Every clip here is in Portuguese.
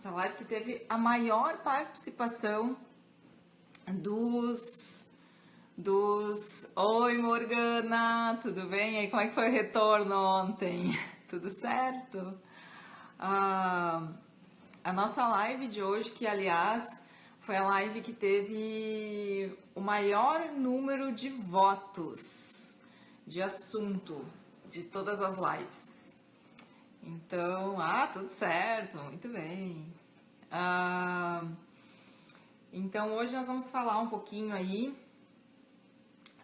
Essa live que teve a maior participação dos... Oi, Morgana, tudo bem? E aí, como é que foi o retorno ontem? Tudo certo? A nossa live de hoje, que aliás foi a live que teve o maior número de votos de assunto de todas as lives. Então, tudo certo, muito bem. Então, hoje nós vamos falar um pouquinho aí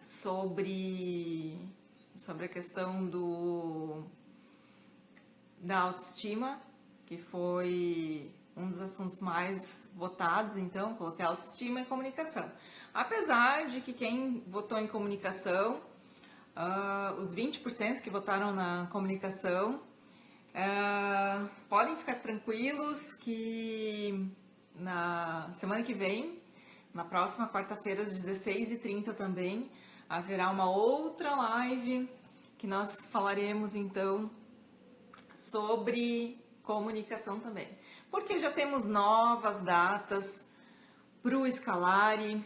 sobre a questão da autoestima, que foi um dos assuntos mais votados. Então, coloquei autoestima e comunicação. Apesar de que quem votou em comunicação, os 20% que votaram na comunicação, podem ficar tranquilos que na semana que vem, na próxima quarta-feira, às 16h30 também, haverá uma outra live que nós falaremos então sobre comunicação também. Porque já temos novas datas para o Scalari,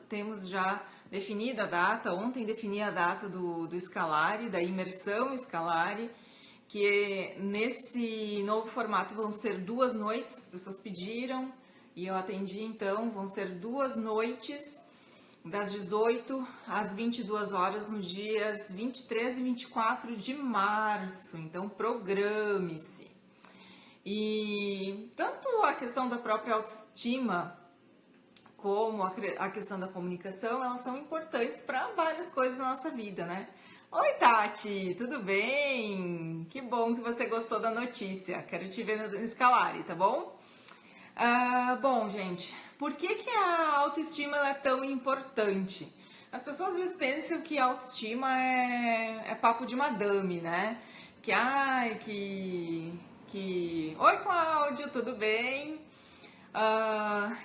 temos já definida a data. Ontem defini a data do Scalari, da imersão Scalari, que nesse novo formato vão ser 2 noites, as pessoas pediram e eu atendi, então vão ser 2 noites, das 18 às 22 horas, nos dias 23 e 24 de março, então programe-se. E tanto a questão da própria autoestima como a questão da comunicação, elas são importantes para várias coisas na nossa vida, né? Oi, Tati, tudo bem? Que bom que você gostou da notícia. Quero te ver no Scalari, tá bom? Bom, gente, por que a autoestima ela é tão importante? As pessoas às vezes pensam que a autoestima é papo de madame, né? Oi, Cláudio, tudo bem?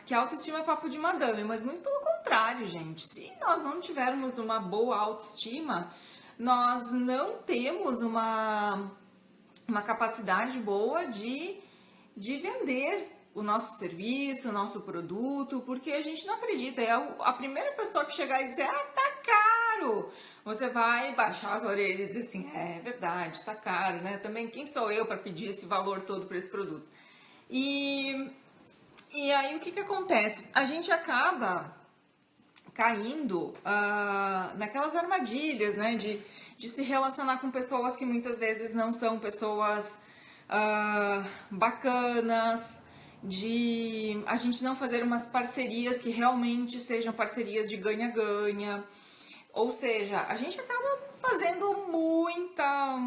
Que a autoestima é papo de madame, mas muito pelo contrário, gente. Se nós não tivermos uma boa autoestima, nós não temos uma capacidade boa de vender o nosso serviço, o nosso produto, porque a gente não acredita. É a primeira pessoa que chegar e dizer, tá caro, você vai baixar as orelhas e dizer assim, é verdade, tá caro, né? Também quem sou eu para pedir esse valor todo para esse produto? E aí o que acontece? A gente acaba caindo naquelas armadilhas, né, de se relacionar com pessoas que muitas vezes não são pessoas bacanas, de a gente não fazer umas parcerias que realmente sejam parcerias de ganha-ganha. Ou seja, a gente acaba fazendo muita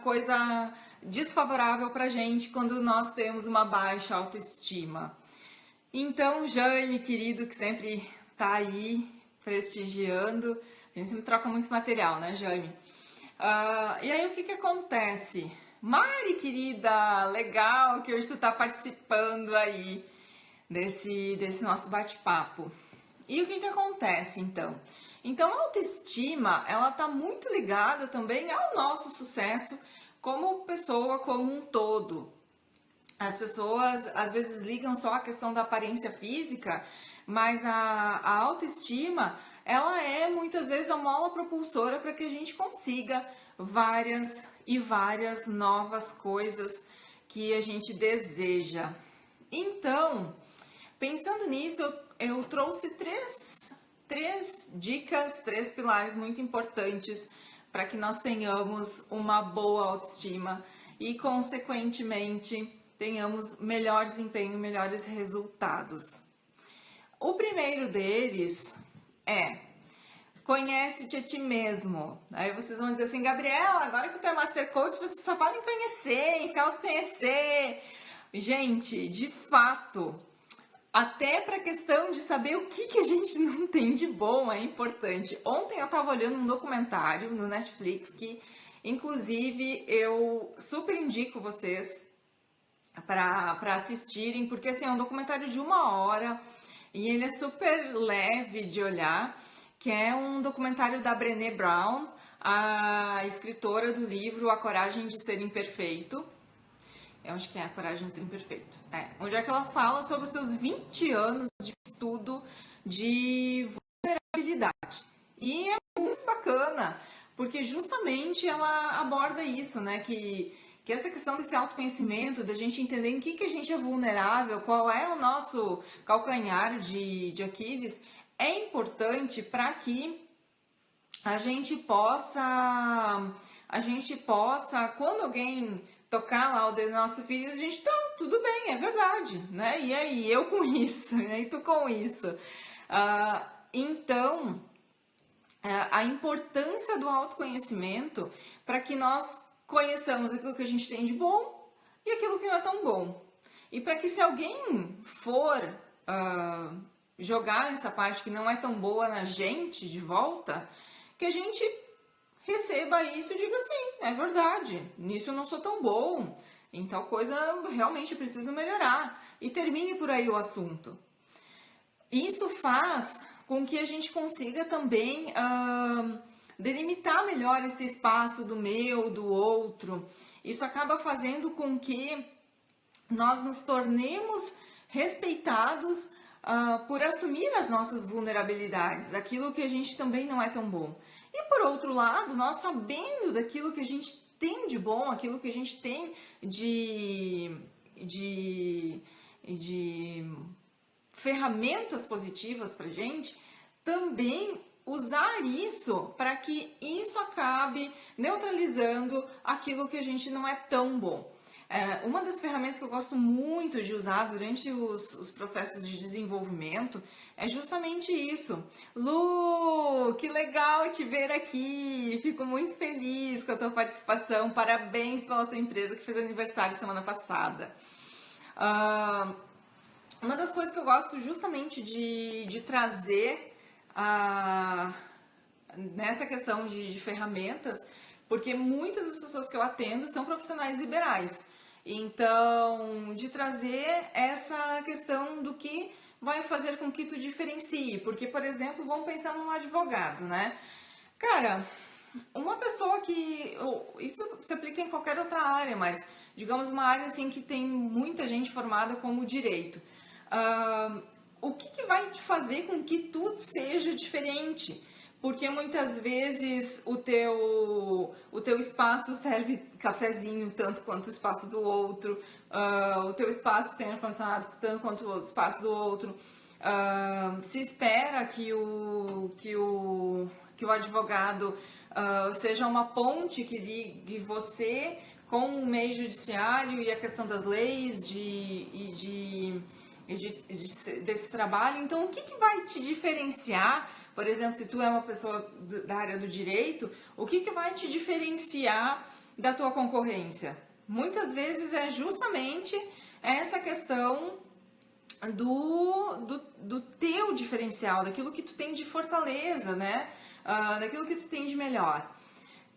coisa desfavorável pra gente quando nós temos uma baixa autoestima. Então, Jaime, querido, que sempre tá aí prestigiando, a gente sempre troca muito material, né, Jaime? E aí, o que acontece? Mari, querida, legal que hoje tu tá participando aí desse nosso bate-papo. E o que acontece, então? Então, a autoestima, ela tá muito ligada também ao nosso sucesso como pessoa, como um todo. As pessoas, às vezes, ligam só a questão da aparência física, mas a autoestima, ela é, muitas vezes, a mola propulsora para que a gente consiga várias e várias novas coisas que a gente deseja. Então, pensando nisso, eu trouxe três dicas, 3 pilares muito importantes para que nós tenhamos uma boa autoestima e, consequentemente, tenhamos melhor desempenho, melhores resultados. O primeiro deles é: conhece-te a ti mesmo. Aí vocês vão dizer assim, Gabriela, agora que tu é Master Coach, você só fala em conhecer, em se autoconhecer. Gente, de fato, até para a questão de saber o que a gente não tem de bom é importante. Ontem eu estava olhando um documentário no Netflix que, inclusive, eu super indico vocês para assistirem, porque assim, é um documentário de 1 hora e ele é super leve de olhar, que é um documentário da Brené Brown, a escritora do livro A Coragem de Ser Imperfeito. Eu acho que é A Coragem de Ser Imperfeito. Onde é que ela fala sobre os seus 20 anos de estudo de vulnerabilidade. E é muito bacana, porque justamente ela aborda isso, né? Que essa questão desse autoconhecimento, da gente entender em que a gente é vulnerável, qual é o nosso calcanhar de Aquiles, é importante para que a gente possa, quando alguém tocar lá o dedo no nosso filho, a gente tá, tudo bem, é verdade, né? E aí, eu com isso, e tu com isso. Então, a importância do autoconhecimento para que nós conheçamos aquilo que a gente tem de bom e aquilo que não é tão bom. E para que se alguém for jogar essa parte que não é tão boa na gente de volta, que a gente receba isso e diga sim, é verdade, nisso eu não sou tão bom, em tal coisa realmente preciso melhorar. E termine por aí o assunto. Isso faz com que a gente consiga também delimitar melhor esse espaço do meu, do outro. Isso acaba fazendo com que nós nos tornemos respeitados por assumir as nossas vulnerabilidades, aquilo que a gente também não é tão bom. E por outro lado, nós sabendo daquilo que a gente tem de bom, aquilo que a gente tem de ferramentas positivas para gente, também usar isso para que isso acabe neutralizando aquilo que a gente não é tão bom. Uma das ferramentas que eu gosto muito de usar durante os processos de desenvolvimento é justamente isso. Lu, que legal te ver aqui! Fico muito feliz com a tua participação. Parabéns pela tua empresa que fez aniversário semana passada. Uma das coisas que eu gosto justamente de trazer nessa questão de ferramentas, porque muitas das pessoas que eu atendo são profissionais liberais. Então, de trazer essa questão do que vai fazer com que tu diferencie. Porque, por exemplo, vamos pensar num advogado, né? Cara, uma pessoa que... Isso se aplica em qualquer outra área, mas digamos uma área assim que tem muita gente formada como direito. O que vai te fazer com que tu seja diferente? Porque muitas vezes o teu espaço serve cafezinho tanto quanto o espaço do outro, o teu espaço tem ar-condicionado tanto quanto o espaço do outro. Se espera que o advogado seja uma ponte que ligue você com o meio judiciário e a questão das leis desse trabalho. Então, o que vai te diferenciar? Por exemplo, se tu é uma pessoa da área do direito, o que vai te diferenciar da tua concorrência? Muitas vezes é justamente essa questão do teu diferencial, daquilo que tu tem de fortaleza, né? Daquilo que tu tem de melhor.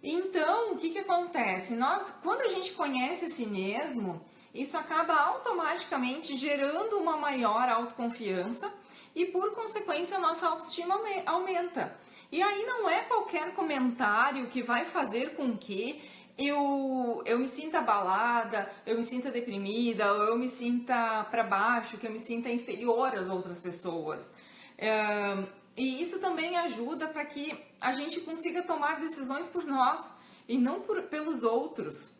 Então, o que acontece? Quando a gente conhece a si mesmo, isso acaba automaticamente gerando uma maior autoconfiança e, por consequência, a nossa autoestima aumenta. E aí não é qualquer comentário que vai fazer com que eu me sinta abalada, eu me sinta deprimida, ou eu me sinta para baixo, que eu me sinta inferior às outras pessoas. E isso também ajuda para que a gente consiga tomar decisões por nós e não pelos outros.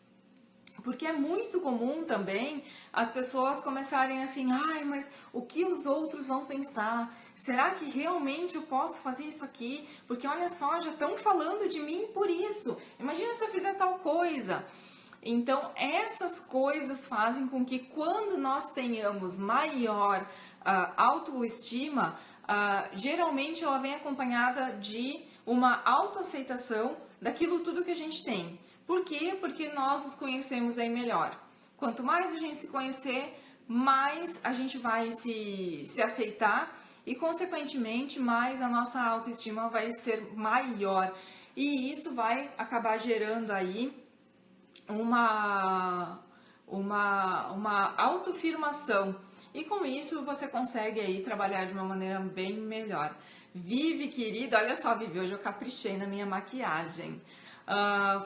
Porque é muito comum também as pessoas começarem assim, mas o que os outros vão pensar? Será que realmente eu posso fazer isso aqui? Porque olha só, já estão falando de mim por isso. Imagina se eu fizer tal coisa. Então, essas coisas fazem com que quando nós tenhamos maior autoestima, geralmente ela vem acompanhada de uma autoaceitação daquilo tudo que a gente tem. Por quê? Porque nós nos conhecemos daí melhor. Quanto mais a gente se conhecer, mais a gente vai se aceitar e, consequentemente, mais a nossa autoestima vai ser maior. E isso vai acabar gerando aí uma autoafirmação. E com isso você consegue aí trabalhar de uma maneira bem melhor. Vivi, querida, olha só, Vivi, hoje eu caprichei na minha maquiagem.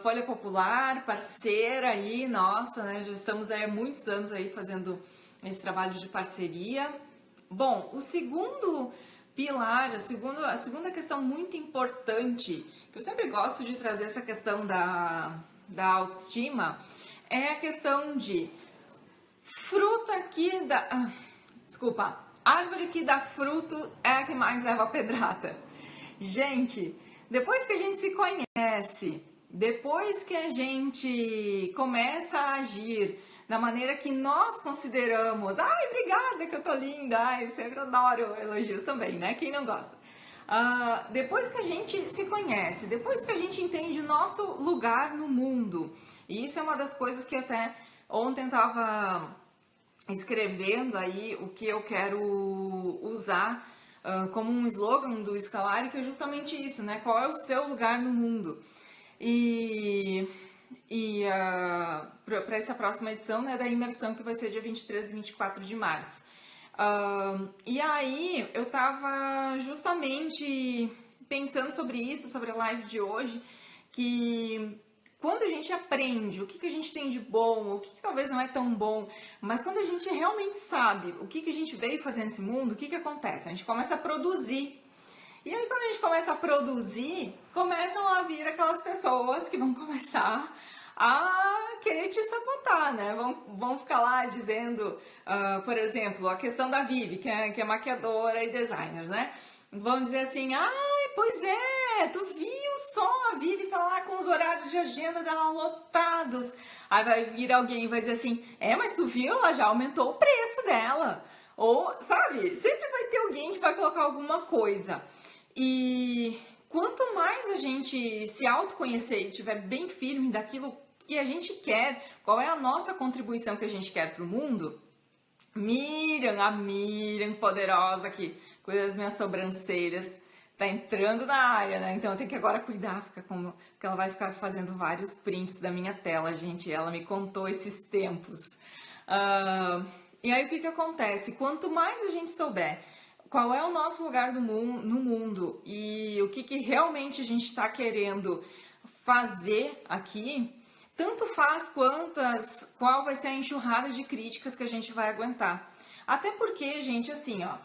Folha Popular, parceira aí, nossa, né? Já estamos aí há muitos anos aí fazendo esse trabalho de parceria. Bom, o segundo pilar, a segunda questão muito importante, que eu sempre gosto de trazer essa questão da autoestima, é a questão de fruta que dá... Desculpa, árvore que dá fruto é a que mais leva pedrada. Gente, depois que a gente se conhece, depois que a gente começa a agir da maneira que nós consideramos, ai, obrigada que eu tô linda, ai, sempre adoro elogios também, né? Quem não gosta? Depois que a gente se conhece, depois que a gente entende o nosso lugar no mundo, e isso é uma das coisas que até ontem estava escrevendo aí o que eu quero usar como um slogan do Scalari, que é justamente isso, né? Qual é o seu lugar no mundo? E para essa próxima edição, né, da imersão, que vai ser dia 23 e 24 de março. E aí eu tava justamente pensando sobre isso, sobre a live de hoje, que quando a gente aprende o que a gente tem de bom, o que talvez não é tão bom, mas quando a gente realmente sabe o que a gente veio fazer nesse mundo, o que acontece? A gente começa a produzir. E aí quando a gente começa a produzir, começam a vir aquelas pessoas que vão começar a querer te sabotar, né? Vão ficar lá dizendo, por exemplo, a questão da Vivi, que é maquiadora e designer, né? Vão dizer assim, ai, pois é, tu viu só, a Vivi tá lá com os horários de agenda dela lotados. Aí vai vir alguém e vai dizer assim, mas tu viu, ela já aumentou o preço dela. Ou, sabe, sempre vai ter alguém que vai colocar alguma coisa. E quanto mais a gente se autoconhecer e estiver bem firme daquilo que a gente quer, qual é a nossa contribuição que a gente quer para o mundo, a Miriam poderosa que cuida das minhas sobrancelhas, tá entrando na área, né? Então eu tenho que agora cuidar, porque ela vai ficar fazendo vários prints da minha tela, gente. Ela me contou esses tempos. E aí o que acontece? Quanto mais a gente souber qual é o nosso lugar no mundo e o que realmente a gente está querendo fazer aqui, tanto faz qual vai ser a enxurrada de críticas que a gente vai aguentar. Até porque, gente, assim, ó,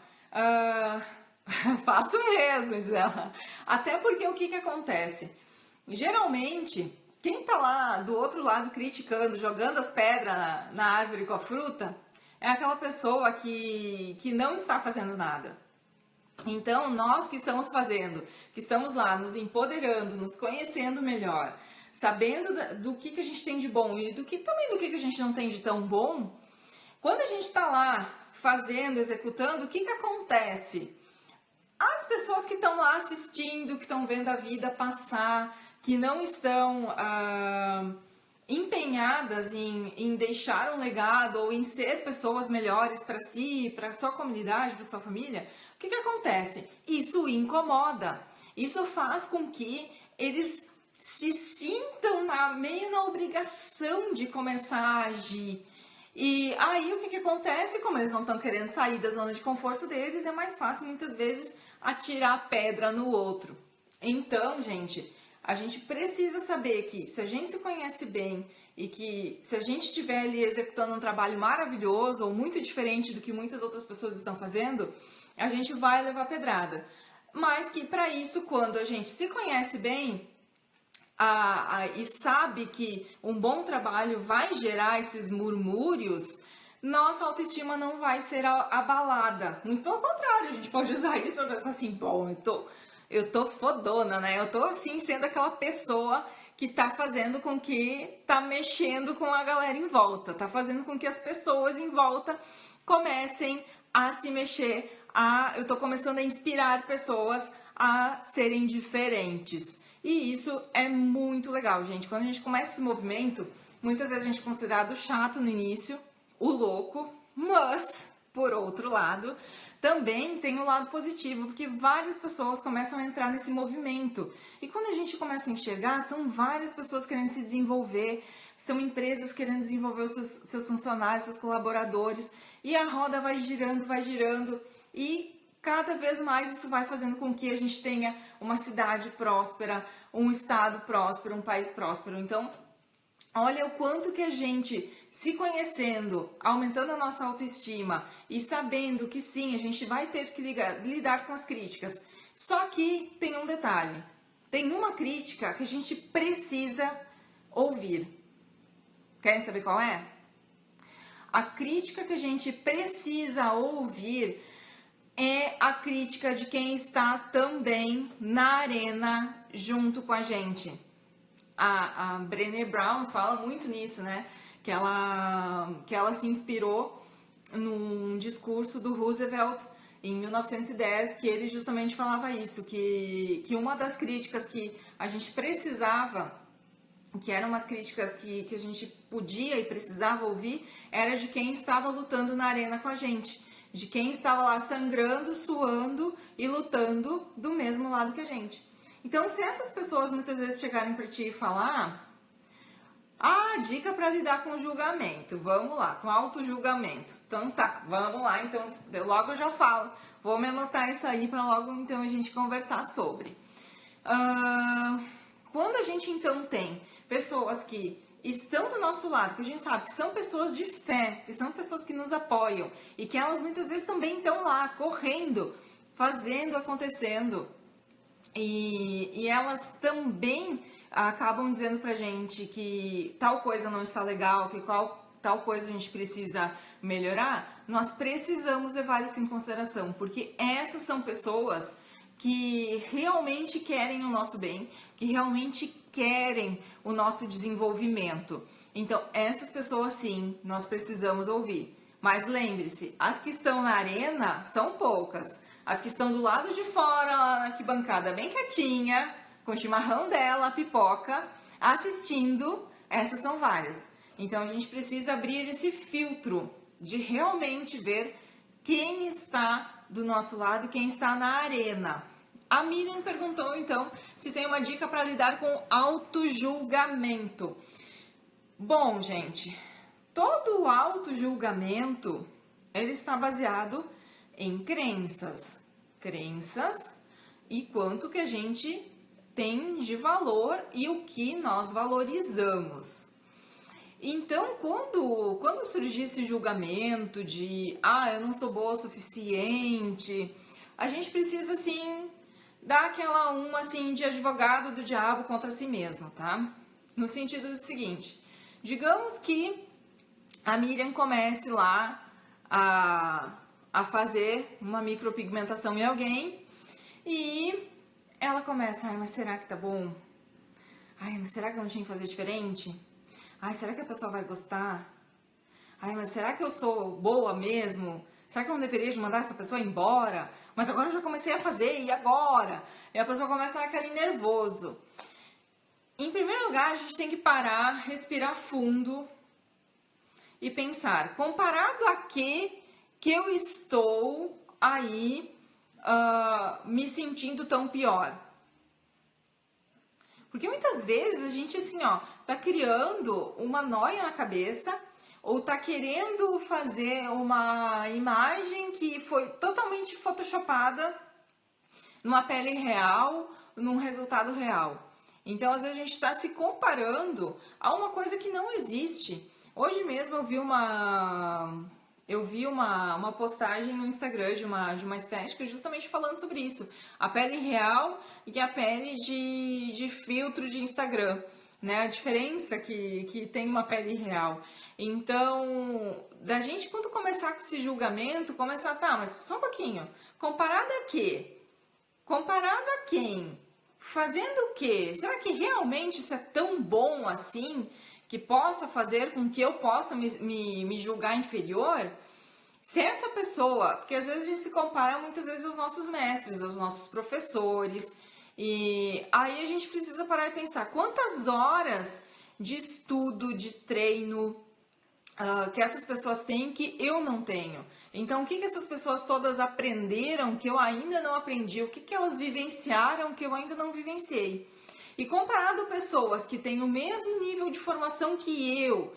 faço mesmo, Gisela. Até porque o que acontece? Geralmente, quem tá lá do outro lado criticando, jogando as pedras na árvore com a fruta, é aquela pessoa que não está fazendo nada. Então, nós que estamos fazendo, que estamos lá nos empoderando, nos conhecendo melhor, sabendo do que a gente tem de bom e também do que a gente não tem de tão bom, quando a gente está lá fazendo, executando, o que acontece? As pessoas que estão lá assistindo, que estão vendo a vida passar, que não estão empenhadas em deixar um legado ou em ser pessoas melhores para si, para sua comunidade, para sua família, o que acontece? Isso incomoda. Isso faz com que eles se sintam meio na obrigação de começar a agir. E aí o que acontece? Como eles não estão querendo sair da zona de conforto deles, é mais fácil muitas vezes atirar pedra no outro. Então, gente, a gente precisa saber que se a gente se conhece bem e que se a gente estiver ali executando um trabalho maravilhoso ou muito diferente do que muitas outras pessoas estão fazendo, a gente vai levar pedrada. Mas que para isso, quando a gente se conhece bem e sabe que um bom trabalho vai gerar esses murmúrios, nossa autoestima não vai ser abalada. Muito pelo contrário, a gente pode usar isso para pensar assim, bom, eu tô fodona, né? Eu tô assim sendo aquela pessoa que tá fazendo com que tá mexendo com a galera em volta, tá fazendo com que as pessoas em volta comecem a se mexer, eu tô começando a inspirar pessoas a serem diferentes. E isso é muito legal, gente. Quando a gente começa esse movimento, muitas vezes a gente é considerado chato no início, o louco, mas, por outro lado, também tem um lado positivo, porque várias pessoas começam a entrar nesse movimento. E quando a gente começa a enxergar, são várias pessoas querendo se desenvolver, são empresas querendo desenvolver os seus funcionários, seus colaboradores, e a roda vai girando, e cada vez mais isso vai fazendo com que a gente tenha uma cidade próspera, um estado próspero, um país próspero. Então, olha o quanto que a gente, se conhecendo, aumentando a nossa autoestima e sabendo que sim, a gente vai ter que lidar com as críticas. Só que tem um detalhe, tem uma crítica que a gente precisa ouvir. Querem saber qual é? A crítica que a gente precisa ouvir é a crítica de quem está também na arena junto com a gente. A Brené Brown fala muito nisso, né? Que ela se inspirou num discurso do Roosevelt em 1910, que ele justamente falava isso, que uma das críticas que a gente precisava, que eram umas críticas que a gente podia e precisava ouvir, era de quem estava lutando na arena com a gente, de quem estava lá sangrando, suando e lutando do mesmo lado que a gente. Então, se essas pessoas muitas vezes chegarem para ti e falar, dica para lidar com o julgamento, vamos lá, com auto-julgamento. Então tá, vamos lá, então logo eu já falo, vou me anotar isso aí para logo então a gente conversar sobre. Quando a gente então tem pessoas que estão do nosso lado, que a gente sabe que são pessoas de fé, que são pessoas que nos apoiam e que elas muitas vezes também estão lá, correndo, fazendo, acontecendo, e elas também acabam dizendo pra gente que tal coisa não está legal, que tal coisa a gente precisa melhorar, nós precisamos levar isso em consideração, porque essas são pessoas que realmente querem o nosso bem, que realmente querem o nosso desenvolvimento. Então, essas pessoas sim, nós precisamos ouvir. Mas lembre-se, as que estão na arena são poucas. As que estão do lado de fora, lá na arquibancada, bem quietinha, com o chimarrão dela, a pipoca, assistindo, essas são várias. Então, a gente precisa abrir esse filtro de realmente ver quem está do nosso lado e quem está na arena. A Miriam perguntou, então, se tem uma dica para lidar com auto-julgamento. Bom, gente, todo auto-julgamento, ele está baseado em crenças. Crenças e quanto que a gente tem de valor e o que nós valorizamos. Então, quando surgir esse julgamento de, eu não sou boa o suficiente, a gente precisa, assim, dar aquela assim, de advogado do diabo contra si mesmo, tá? No sentido do seguinte, digamos que a Miriam comece lá a fazer uma micropigmentação em alguém e ela começa, mas será que tá bom? Mas será que eu não tinha que fazer diferente? Será que a pessoa vai gostar? Mas será que eu sou boa mesmo? Será que eu não deveria mandar essa pessoa embora? Mas agora eu já comecei a fazer, e agora? E a pessoa começa naquele nervoso. Em primeiro lugar, a gente tem que parar, respirar fundo e pensar, comparado a que eu estou aí me sentindo tão pior? Porque muitas vezes a gente, assim, tá criando uma noia na cabeça ou tá querendo fazer uma imagem que foi totalmente photoshopada numa pele real, num resultado real. Então, às vezes a gente está se comparando a uma coisa que não existe. Hoje mesmo eu vi uma postagem no Instagram de uma estética justamente falando sobre isso. A pele real e a pele de filtro de Instagram, né? A diferença que tem uma pele real. Então, da gente quando começar com esse julgamento, mas só um pouquinho. Comparado a quê? Comparado a quem? Fazendo o quê? Será que realmente isso é tão bom assim que possa fazer com que eu possa me julgar inferior? Se essa pessoa, porque às vezes a gente se compara muitas vezes aos nossos mestres, aos nossos professores, e aí a gente precisa parar e pensar quantas horas de estudo, de treino que essas pessoas têm que eu não tenho. Então, o que essas pessoas todas aprenderam que eu ainda não aprendi? O que elas vivenciaram que eu ainda não vivenciei? E comparado a pessoas que têm o mesmo nível de formação que eu,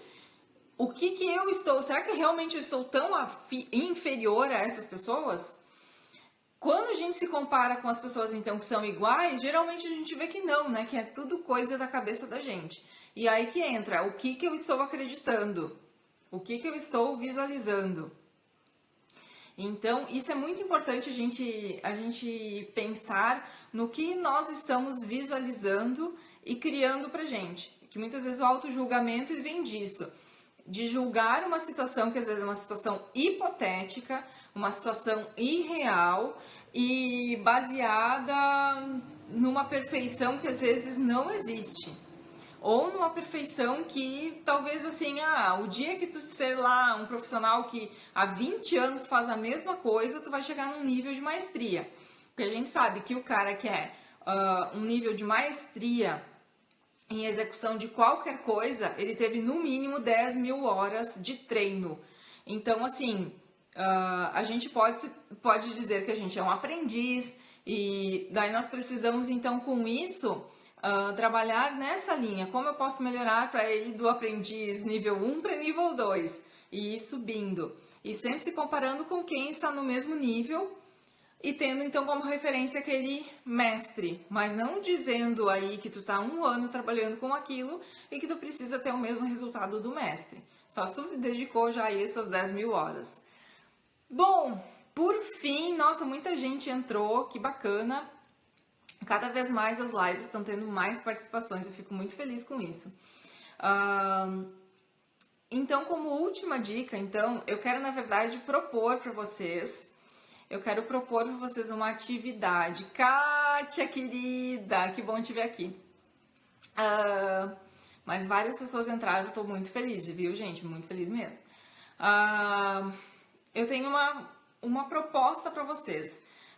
o que eu estou? Será que realmente eu estou tão inferior a essas pessoas? Quando a gente se compara com as pessoas, então, que são iguais, geralmente a gente vê que não, né? Que é tudo coisa da cabeça da gente. E aí que entra o que eu estou acreditando, o que eu estou visualizando. Então, isso é muito importante a gente pensar no que nós estamos visualizando e criando pra gente. Que muitas vezes o auto-julgamento vem disso, de julgar uma situação que às vezes é uma situação hipotética, uma situação irreal e baseada numa perfeição que às vezes não existe. Ou numa perfeição que talvez assim, o dia que tu ser lá um profissional que há 20 anos faz a mesma coisa, tu vai chegar num nível de maestria. Porque a gente sabe que o cara que é um nível de maestria em execução de qualquer coisa, ele teve no mínimo 10 mil horas de treino. Então, assim, a gente pode dizer que a gente é um aprendiz e daí nós precisamos, então, com isso, trabalhar nessa linha. Como eu posso melhorar para ir do aprendiz nível 1 para nível 2 e ir subindo. E sempre se comparando com quem está no mesmo nível e tendo então como referência aquele mestre, mas não dizendo aí que tu tá 1 ano trabalhando com aquilo e que tu precisa ter o mesmo resultado do mestre. Só se tu dedicou já aí suas 10 mil horas. Bom, por fim, nossa, muita gente entrou, que bacana. Cada vez mais as lives estão tendo mais participações, eu fico muito feliz com isso. Então, como última dica, então, eu quero, na verdade, propor para vocês uma atividade. Kátia, querida, que bom te ver aqui. Mas várias pessoas entraram, eu estou muito feliz, viu, gente? Muito feliz mesmo. Eu tenho uma proposta para vocês,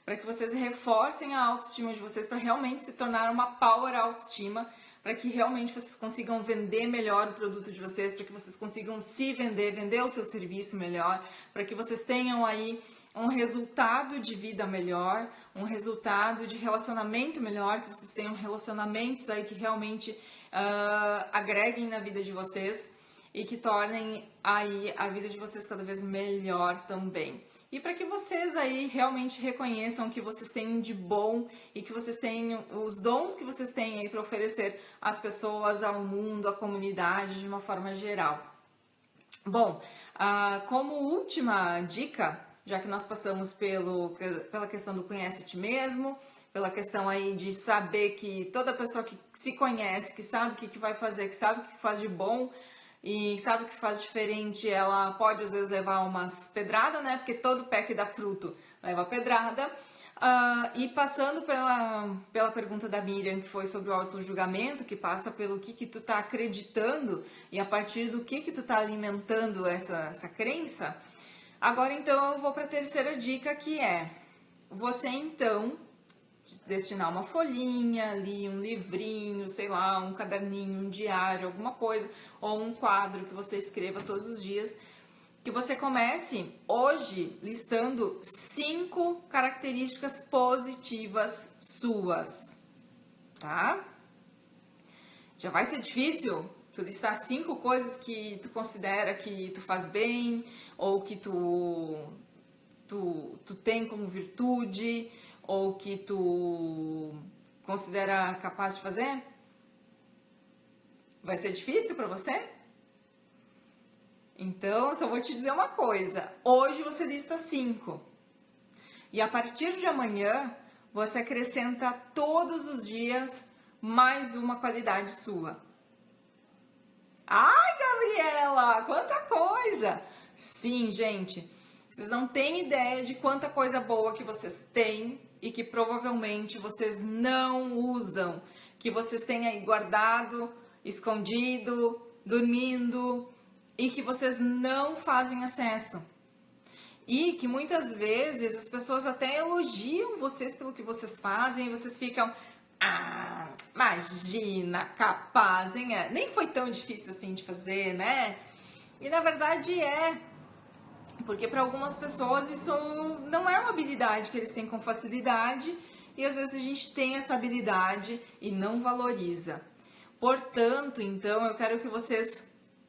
para que vocês reforcem a autoestima de vocês, para realmente se tornar uma power autoestima, para que realmente vocês consigam vender melhor o produto de vocês, para que vocês consigam se vender o seu serviço melhor, para que vocês tenham aí um resultado de vida melhor, um resultado de relacionamento melhor, que vocês tenham relacionamentos aí que realmente agreguem na vida de vocês e que tornem aí a vida de vocês cada vez melhor também. E para que vocês aí realmente reconheçam o que vocês têm de bom e que vocês têm os dons que vocês têm aí para oferecer às pessoas, ao mundo, à comunidade de uma forma geral. Bom, como última dica, já que nós passamos pela questão do conhece a ti mesmo, pela questão aí de saber que toda pessoa que se conhece, que sabe o que vai fazer, que sabe o que faz de bom e sabe o que faz diferente, ela pode às vezes levar umas pedradas, né? Porque todo pé que dá fruto leva pedrada. E passando pela pergunta da Miriam, que foi sobre o auto-julgamento, que passa pelo que tu tá acreditando e a partir do que tu tá alimentando essa crença. Agora, então, eu vou para a terceira dica, que é você, então, destinar uma folhinha ali, um livrinho, sei lá, um caderninho, um diário, alguma coisa, ou um quadro que você escreva todos os dias, que você comece hoje listando 5 características positivas suas, tá? Já vai ser difícil tu listar 5 coisas que tu considera que tu faz bem, ou que tu tem como virtude, ou que tu considera capaz de fazer? Vai ser difícil para você? Então, eu só vou te dizer uma coisa. Hoje você lista 5. E a partir de amanhã, você acrescenta todos os dias mais uma qualidade sua. Ai, Gabriela, quanta coisa! Sim, gente, vocês não têm ideia de quanta coisa boa que vocês têm e que provavelmente vocês não usam, que vocês têm aí guardado, escondido, dormindo e que vocês não fazem acesso. E que muitas vezes as pessoas até elogiam vocês pelo que vocês fazem e vocês ficam... imagina, capaz, hein? Nem foi tão difícil assim de fazer, né? E na verdade porque para algumas pessoas isso não é uma habilidade que eles têm com facilidade e às vezes a gente tem essa habilidade e não valoriza. Portanto, então, eu quero que vocês,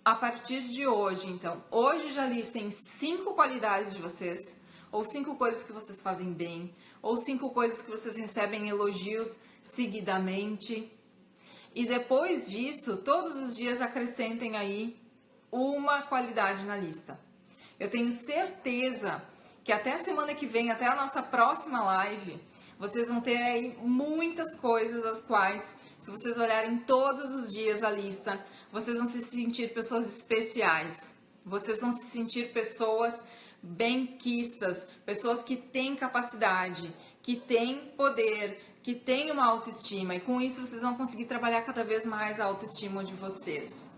a partir de hoje, então, hoje já listem 5 qualidades de vocês, ou 5 coisas que vocês fazem bem, ou 5 coisas que vocês recebem elogios seguidamente. E depois disso, todos os dias acrescentem aí uma qualidade na lista. Eu tenho certeza que até a semana que vem, até a nossa próxima live, vocês vão ter aí muitas coisas as quais, se vocês olharem todos os dias a lista, vocês vão se sentir pessoas especiais. Vocês vão se sentir pessoas benquistas, pessoas que têm capacidade, que têm poder, que têm uma autoestima. E com isso vocês vão conseguir trabalhar cada vez mais a autoestima de vocês.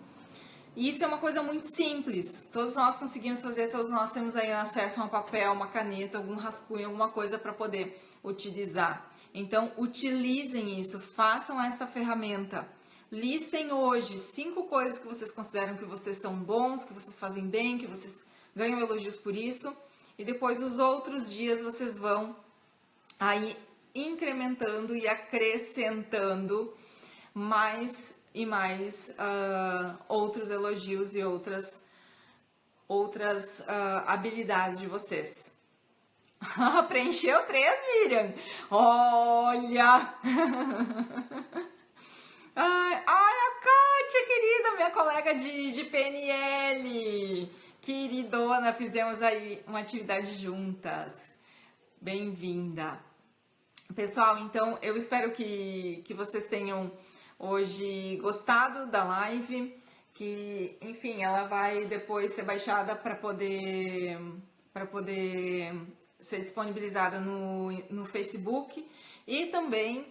E isso é uma coisa muito simples, todos nós conseguimos fazer, todos nós temos aí acesso a um papel, uma caneta, algum rascunho, alguma coisa para poder utilizar. Então, utilizem isso, façam esta ferramenta. Listem hoje 5 coisas que vocês consideram que vocês são bons, que vocês fazem bem, que vocês ganham elogios por isso. E depois, os outros dias, vocês vão aí incrementando e acrescentando mais e mais outros elogios e outras habilidades de vocês. Preencheu 3, Miriam? Olha! Ai, a Kátia, querida, minha colega de PNL. Queridona, fizemos aí uma atividade juntas. Bem-vinda. Pessoal, então eu espero que vocês tenham hoje gostado da live, que, enfim, ela vai depois ser baixada para poder ser disponibilizada no Facebook e também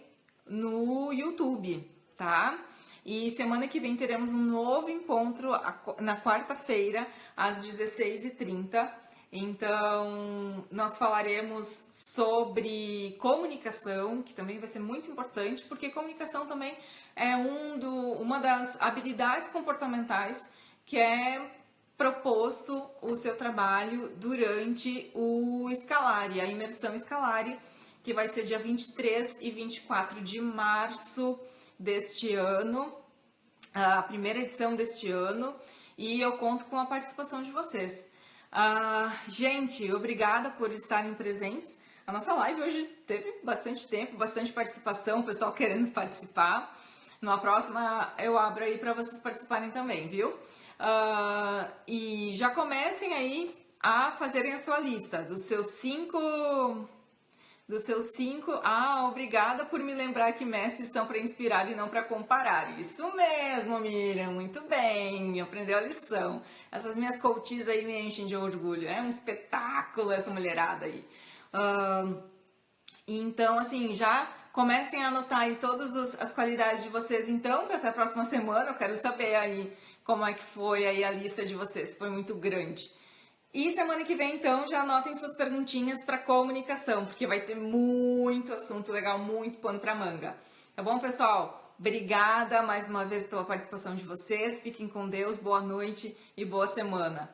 no YouTube, tá? E semana que vem teremos um novo encontro na quarta-feira, às 16h30. Então, nós falaremos sobre comunicação, que também vai ser muito importante, porque comunicação também é uma das habilidades comportamentais que é proposto o seu trabalho durante o Scalari, a imersão Scalari, que vai ser dia 23 e 24 de março deste ano, a primeira edição deste ano, e eu conto com a participação de vocês. Gente, obrigada por estarem presentes. A nossa live hoje teve bastante tempo, bastante participação, o pessoal querendo participar. Numa próxima eu abro aí para vocês participarem também, viu? E já comecem aí a fazerem a sua lista dos seus 5. Obrigada por me lembrar que mestres são para inspirar e não para comparar. Isso mesmo, Miriam, muito bem, aprendeu a lição. Essas minhas coaches aí me enchem de orgulho, é um espetáculo essa mulherada aí. Então, assim, já comecem a anotar aí todas as qualidades de vocês, então, para até a próxima semana. Eu quero saber aí como é que foi aí a lista de vocês, se foi muito grande. E semana que vem, então, já anotem suas perguntinhas para comunicação, porque vai ter muito assunto legal, muito pano para manga. Tá bom, pessoal? Obrigada mais uma vez pela participação de vocês. Fiquem com Deus, boa noite e boa semana.